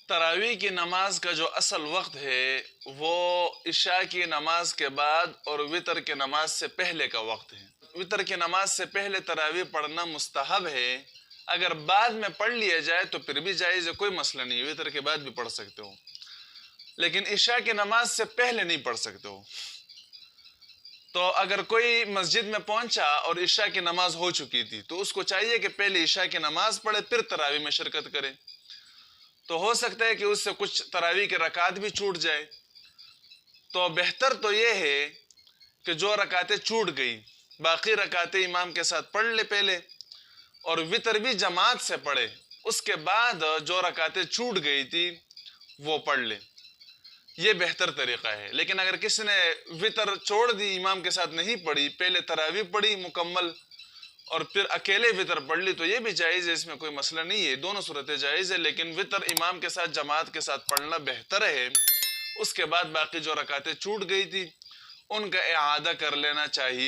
تراویح کی نماز کا جو اصل وقت ہے وہ عشاء کی نماز کے بعد اور وتر کی نماز سے پہلے کا وقت ہے۔ وتر کی نماز سے پہلے تراویح پڑھنا مستحب ہے، اگر بعد میں پڑھ لیا جائے تو پھر بھی جائز ہے، کوئی مسئلہ نہیں، وتر کے بعد بھی پڑھ سکتے ہو، لیکن عشاء کی نماز سے پہلے نہیں پڑھ سکتے ہو۔ تو اگر کوئی مسجد میں پہنچا اور عشاء کی نماز ہو چکی تھی تو اس کو چاہیے کہ پہلے عشاء کی نماز پڑھے پھر تراویح میں شرکت کرے۔ تو ہو سکتا ہے کہ اس سے کچھ تراویح کے رکعات بھی چھوٹ جائے، تو بہتر تو یہ ہے کہ جو رکعتیں چھوٹ گئی باقی رکعتیں امام کے ساتھ پڑھ لے پہلے، اور وتر بھی جماعت سے پڑھے، اس کے بعد جو رکعتیں چھوٹ گئی تھی وہ پڑھ لے، یہ بہتر طریقہ ہے۔ لیکن اگر کسی نے وتر چھوڑ دی، امام کے ساتھ نہیں پڑھی، پہلے تراویح پڑھی مکمل اور پھر اکیلے وتر پڑھ لی تو یہ بھی جائز ہے، اس میں کوئی مسئلہ نہیں ہے، دونوں صورتیں جائز ہے، لیکن وتر امام کے ساتھ جماعت کے ساتھ پڑھنا بہتر ہے۔ اس کے بعد باقی جو رکعتیں چھوٹ گئی تھی ان کا اعادہ کر لینا چاہیے۔